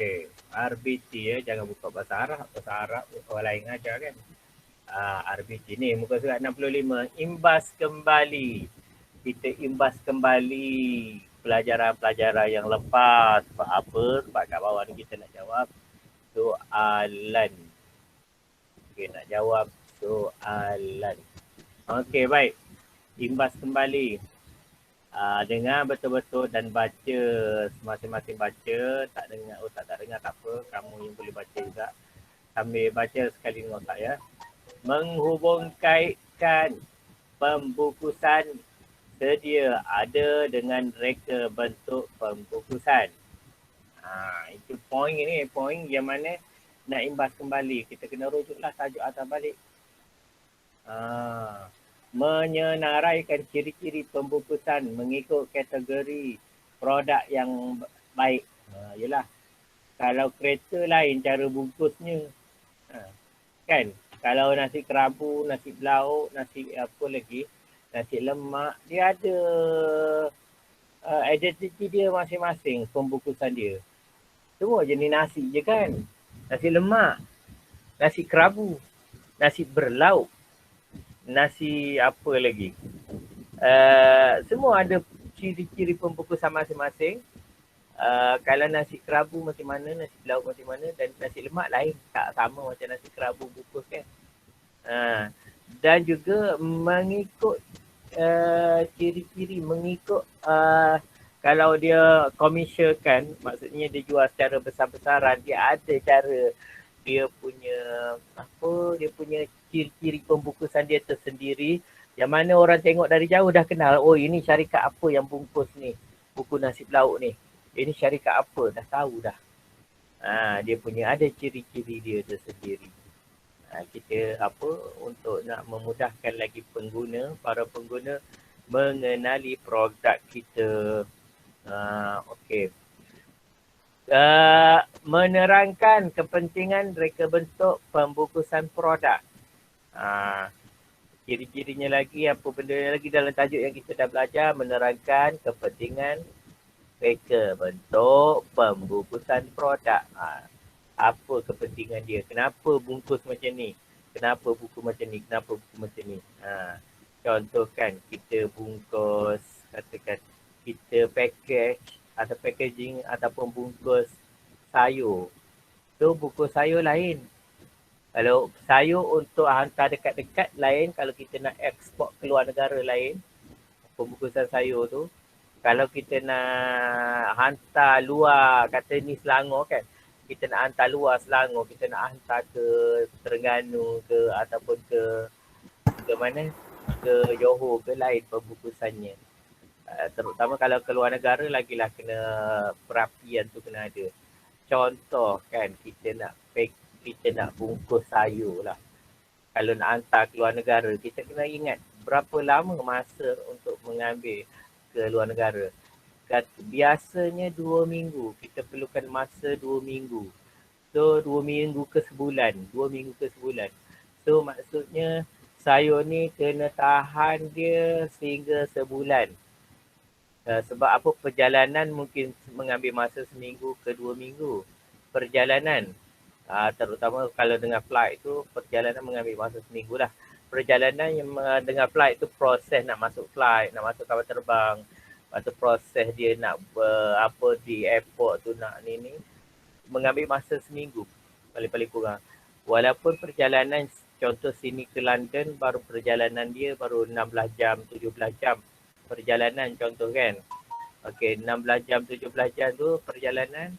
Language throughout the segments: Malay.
Okey, RBT jangan buka bahasa Arab orang lain ajar kan. RBT ni muka surat 65, imbas kembali. Kita imbas kembali pelajaran-pelajaran yang lepas. Sebab apa? Sebab kat bawah ni kita nak jawab soalan. Okey, nak jawab soalan. Okey, baik. Imbas kembali. Dengar betul-betul dan baca. Masing-masing baca. Tak dengar, tak dengar tak apa. Kamu yang boleh baca juga. Sambil baca sekali dengan otak ya. Menghubungkan pembukusan sedia ada dengan reka bentuk pembukusan. Itu poin ni, poin yang mana nak imbas kembali. Kita kena rujuklah tajuk atas balik. Menyenaraikan ciri-ciri pembukusan mengikut kategori produk yang baik. Yelah, kalau kereta lain cara bungkusnya. Kan? Kalau nasi kerabu, nasi belauk, nasi apa lagi, nasi lemak, dia ada identiti dia masing-masing, pembungkusan dia. Semua jenis nasi je kan. Nasi lemak, nasi kerabu, nasi berlauk, nasi apa lagi. Semua ada ciri-ciri pembungkusan masing-masing. Kalau nasi kerabu macam mana, nasi belauk macam mana, dan nasi lemak lain. Tak sama macam nasi kerabu bungkus kan. Dan juga mengikut ciri-ciri, mengikut kalau dia komersialkan, maksudnya dia jual secara besar-besaran, dia ada cara dia punya dia punya ciri-ciri pembungkusan dia tersendiri, yang mana orang tengok dari jauh dah kenal, oh ini syarikat apa yang bungkus ni, buku nasi belauk ni, ini syarikat apa, dah tahu dah. Dia punya ada ciri-ciri dia tersendiri. Kita untuk nak memudahkan lagi para pengguna mengenali produk kita. Okey. Menerangkan kepentingan reka bentuk pembungkusan produk. Ciri-cirinya lagi, apa benda lagi dalam tajuk yang kita dah belajar, menerangkan kepentingan reka bentuk pembungkusan produk. Apa kepentingan dia, kenapa bungkus macam ni, kenapa buku macam ni, kenapa buku macam ni. Contohkan kita bungkus, katakan kita package atau packaging ataupun bungkus sayur. So bungkus sayur lain. Kalau sayur untuk hantar dekat-dekat lain, kalau kita nak ekspor keluar negara lain, pembungkusan sayur tu. Kalau kita nak hantar luar, kata ni Selangor kan, kita nak hantar luar Selangor, kita nak hantar ke Terengganu ke ataupun ke mana, ke Johor ke lain pembungkusannya. Terutama kalau keluar negara lagilah kena perapian tu kena ada. Contoh kan, kita nak bungkus sayur lah. Kalau nak hantar keluar negara, kita kena ingat berapa lama masa untuk mengambil ke luar negara. Biasanya 2 minggu. Kita perlukan masa 2 minggu. So 2 minggu ke sebulan. 2 minggu ke sebulan. So maksudnya sayur ni kena tahan dia sehingga sebulan. Sebab apa, perjalanan mungkin mengambil masa seminggu ke 2 minggu. Perjalanan. Terutama kalau dengan flight tu, perjalanan mengambil masa seminggu lah. Perjalanan yang dengan flight tu, proses nak masuk flight, nak masuk kapal terbang. Lepas tu proses dia nak di airport tu nak ni mengambil masa seminggu paling-paling kurang. Walaupun perjalanan contoh sini ke London baru perjalanan dia baru 16 jam, 17 jam perjalanan contoh kan. Okey, 16 jam, 17 jam tu perjalanan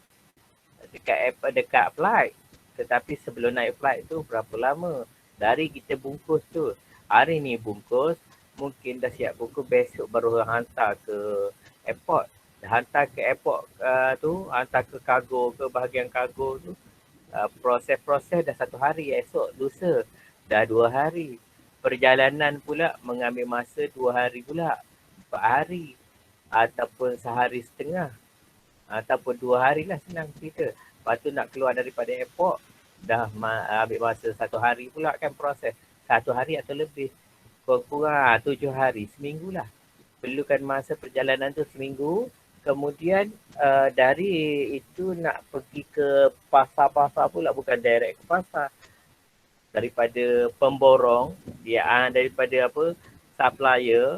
dekat flight. Tetapi sebelum naik flight tu berapa lama? Dari kita bungkus tu. Hari ni bungkus, mungkin dah siap buku, besok baru hantar ke airport. Dah hantar ke airport tu, hantar ke kargo, ke bahagian kargo tu. Proses-proses dah 1 hari, esok, lusa dah 2 hari. Perjalanan pula mengambil masa 2 hari pula, 4 hari. Ataupun sehari setengah. Ataupun 2 hari lah, senang cerita. Lepas tu nak keluar daripada airport, dah ambil masa 1 hari pula kan proses. 1 hari atau lebih. Kurang 7 hari, seminggu lah. Perlukan masa perjalanan tu seminggu. Kemudian dari itu nak pergi ke pasar-pasar pula, bukan direct ke pasar. Daripada pemborong, daripada apa, supplier.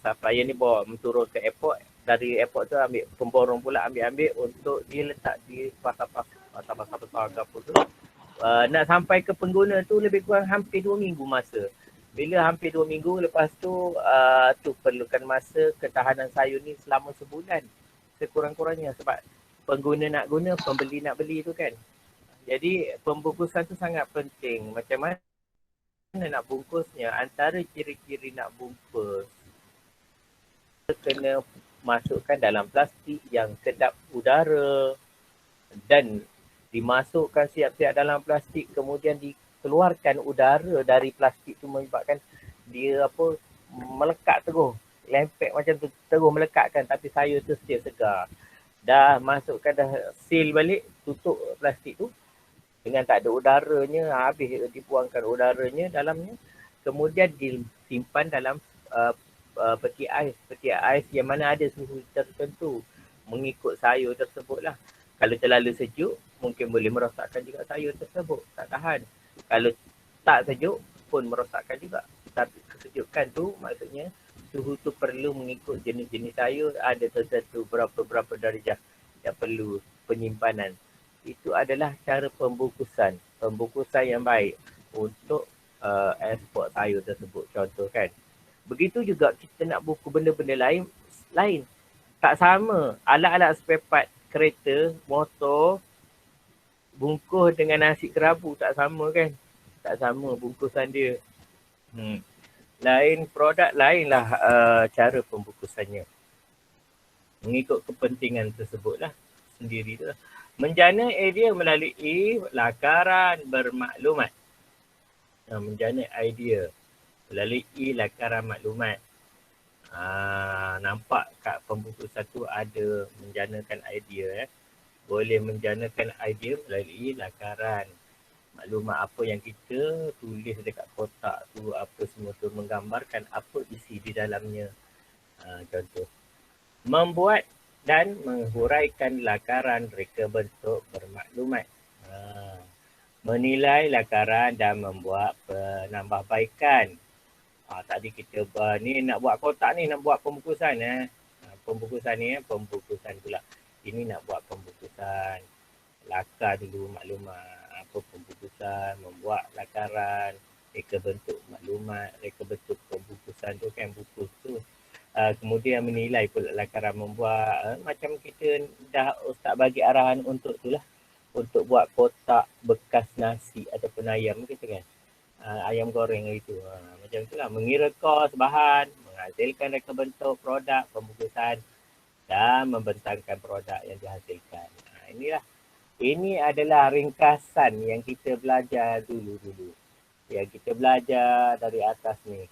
Supplier ni bawa menturun ke airport. Dari airport tu ambil pemborong pula ambil untuk diletak di pasar-pasar besar ke apa tu. Nak sampai ke pengguna tu lebih kurang hampir 2 minggu masa. Bila hampir 2 minggu, lepas tu tu perlukan masa ketahanan sayur ni selama sebulan sekurang-kurangnya, sebab pengguna nak guna, pembeli nak beli tu kan. Jadi pembungkusan tu sangat penting. Macam mana nak bungkusnya, antara ciri-ciri nak bungkus, kena masukkan dalam plastik yang kedap udara dan dimasukkan siap-siap dalam plastik, kemudian dikeluarkan udara dari plastik tu menyebabkan dia apa, melekat terus, lempek macam tu, terus melekatkan, tapi sayur tu still segar. Dah masukkan, dah seal balik, tutup plastik tu dengan tak ada udaranya, habis dibuangkan udaranya dalamnya, kemudian disimpan dalam peti ais yang mana ada suhu tertentu mengikut sayur tersebut lah. Kalau terlalu sejuk, mungkin boleh merosakkan juga sayur tersebut, tak tahan. Kalau tak sejuk pun merosakkan juga. Tapi kesejukan tu maksudnya suhu tu perlu mengikut jenis-jenis sayur, ada tertentu berapa darjah yang perlu penyimpanan. Itu adalah cara pembungkusan yang baik untuk ekspor sayur tersebut, contoh kan. Begitu juga kita nak buku benda-benda lain. Tak sama. Alat-alat spare part kereta, motor, bungkus dengan nasi kerabu tak sama kan. Tak sama bungkusan dia. Lain produk, lainlah cara pembungkusannya. Mengikut kepentingan tersebut lah. Sendiri tu lah. Menjana idea melalui lakaran bermaklumat. Menjana idea melalui lakaran maklumat. Nampak kat pembungkusan tu ada menjanakan idea. Boleh menjanakan idea melalui lakaran maklumat, apa yang kita tulis dekat kotak tu, apa semua tu menggambarkan apa isi di dalamnya. Contoh, membuat dan menghuraikan lakaran reka bentuk bermaklumat. Menilai lakaran dan membuat penambahbaikan. Tadi kita ni nak buat kotak ni, nak buat pembungkusan. Pembungkusan ni, pembungkusan pula. Ini nak buat pembungkusan. Lakar dulu maklumat. Apa pembungkusan, membuat lakaran, reka bentuk maklumat, reka bentuk pembungkusan tu kan, bungkus tu. Kemudian menilai pula lakaran membuat. Macam kita dah ustaz bagi arahan untuk tu lah. Untuk buat kotak bekas nasi ataupun ayam kita kan. Ayam goreng itu. Macam itulah, mengira kos bahan, menghasilkan reka bentuk produk pembungkusan dan membentangkan produk yang dihasilkan. Inilah. Ini adalah ringkasan yang kita belajar dulu-dulu. Yang kita belajar dari atas ni.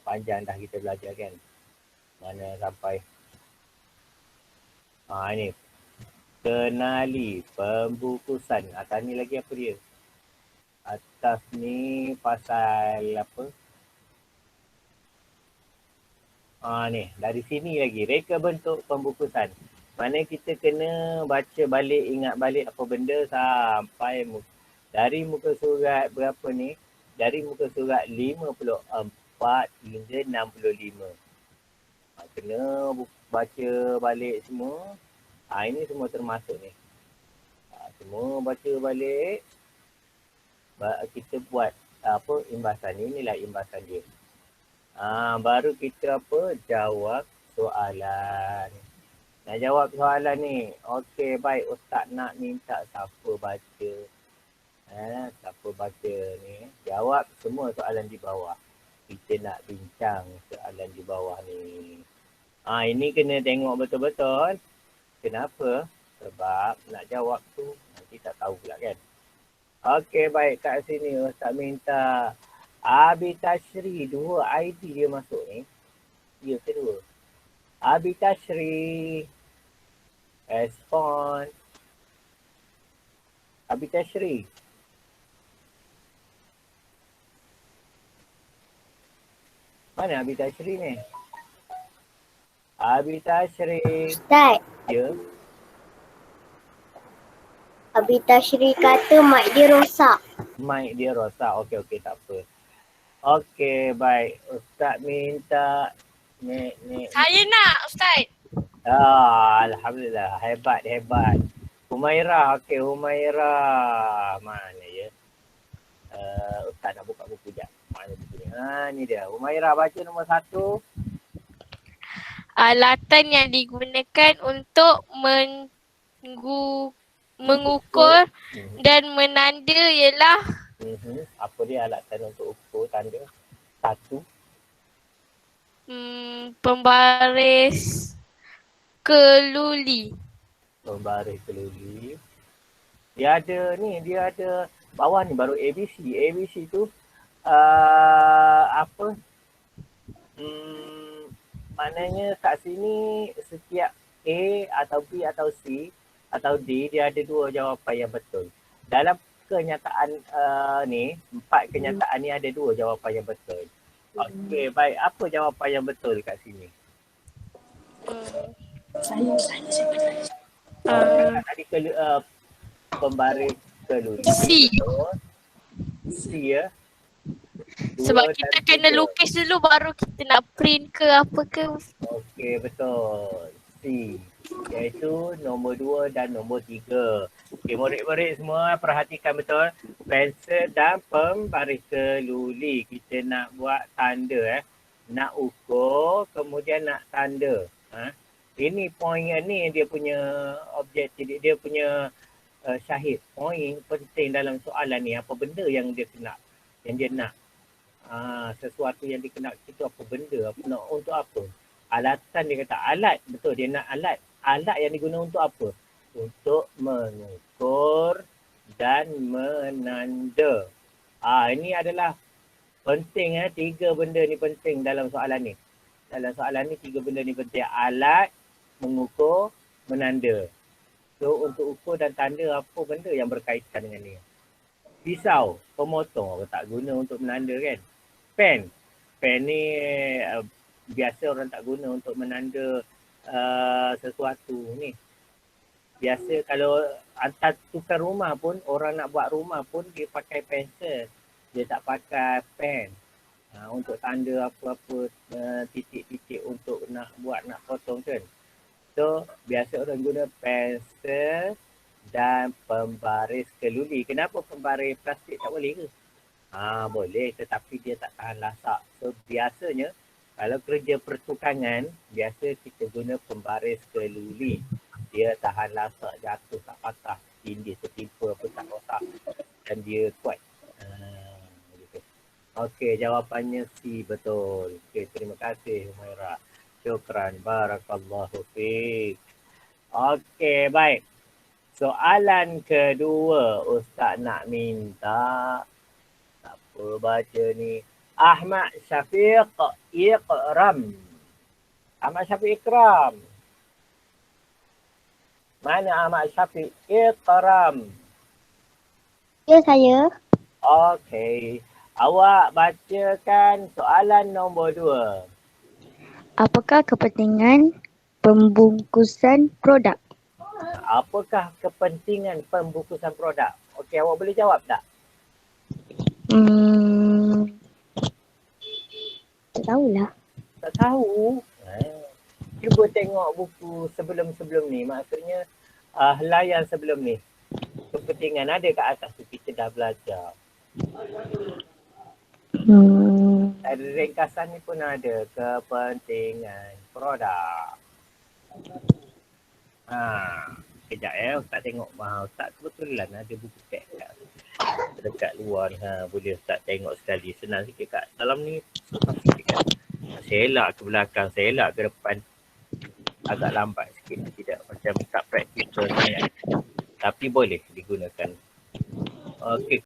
Panjang dah kita belajar kan. Mana sampai. Ini. Kenali pembungkusan. Atas ni lagi apa dia? Atas ni pasal apa? Ni, dari sini lagi. Reka bentuk pembungkusan. Mana kita kena baca balik, ingat balik apa benda sampai dari muka surat berapa ni? Dari muka surat 54 hingga 65. Kena baca balik semua. Ini semua termasuk ni. Semua baca balik. Kita buat apa imbasan. Inilah imbasan dia. Baru kita apa? Jawab soalan. Nak jawab soalan ni. Okey, baik. Ustaz nak minta siapa baca. Siapa baca ni. Jawab semua soalan di bawah. Kita nak bincang soalan di bawah ni. Ini kena tengok betul-betul. Kenapa? Sebab nak jawab tu nanti tak tahu pula kan. Okey, baik. Kat sini Ustaz minta Abi Tashri. 2 ID dia masuk ni. Ya ke 2? Abi Tashri. Respon. Abi Tashri. Mana Abi Tashri ni? Abi Tashri. Ustaz, Ya. Abi Tashri kata mic dia rosak. Mic dia rosak. Okey, tak apa. Okey, baik. Ustaz minta ni. Saya nak Ustaz. Alhamdulillah. Hebat. Humairah. Okey, Humairah. Mana ya? Ustaz nak buka buku jap. Mana buku ni? Ni dia. Humairah baca nombor 1. Alatan yang digunakan untuk mengukur dan menanda ialah Apa dia alatan untuk ukur tanda? 1. pembaris keluli. Pembaris keluli. Dia ada bawah ni baru ABC. ABC tu apa? Maknanya kat sini setiap A atau B atau C atau D dia ada 2 jawapan yang betul. Dalam kenyataan ni, 4 kenyataan ni ada 2 jawapan yang betul. Okey, baik. Apa jawapan yang betul kat sini? Tadi pembaris keluli. C. C ya. Sebab kita kena lukis dulu baru kita nak print ke apa ke. Okey, betul. C. Iaitu nombor 2 dan nombor 3. Okey, murid-murid semua perhatikan betul. Pensel dan pembaris keluli. Kita nak buat tanda Nak ukur, kemudian nak tanda. Ini poin ni dia punya objektif, dia punya syahid. Poin penting dalam soalan ni, apa benda yang dia nak. Sesuatu yang dikenak itu apa benda, untuk apa. Alatan dia kata alat, betul dia nak alat. Alat yang digunakan untuk apa? Untuk mengukur dan menanda. Ini adalah penting 3 benda ni penting dalam soalan ni. Dalam soalan ni 3 benda ni penting. Alat, mengukur, menanda. So untuk ukur dan tanda apa benda yang berkaitan dengan ni? Pisau, pemotong tak guna untuk menanda kan? Pen ni biasa orang tak guna untuk menanda sesuatu ni. Biasa kalau hantar tukar rumah pun, orang nak buat rumah pun dia pakai pensel. Dia tak pakai pen. Untuk tanda apa-apa titik-titik untuk nak potong kan. So biasa orang guna pensel dan pembaris keluli. Kenapa pembaris plastik tak boleh ke? Boleh, tetapi dia tak tahan lasak. So biasanya kalau kerja pertukangan, biasa kita guna pembaris keluli. Dia tahan lasak, jatuh tak patah, tindih tertimpa apa tak rosak dan dia kuat. Gitu. Okey, jawapannya C betul. Okey, terima kasih Humairah. Syukran, barakallahu fiik. Okey, baik. Soalan kedua, Ustaz nak minta apa baca ni? Ahmad Syafiq Ikram. Ahmad Syafiq Ikram. Mana Ahmad Syafiq Ikram? Ya, saya. Okey. Awak bacakan soalan nombor 2. Apakah kepentingan pembungkusan produk? Apakah kepentingan pembungkusan produk? Okey, awak boleh jawab tak? Tak tahulah. Tak tahu. Cuba tengok buku sebelum-sebelum ni. Maksudnya helaian sebelum ni. Kepentingan ada kat atas tu, kita dah belajar. Ada ringkasan ni pun ada. Kepentingan produk. Kejap Ustaz tengok. Ustaz kebetulan ada buku teks dekat luar ni. Boleh Ustaz tengok sekali. Senang sikit kat dalam ni. Susah sikit kan. Selak ke belakang, selak ke depan. Agak lambat sikit. Tidak macam tak praktikal sangat. Tapi boleh digunakan. Okey.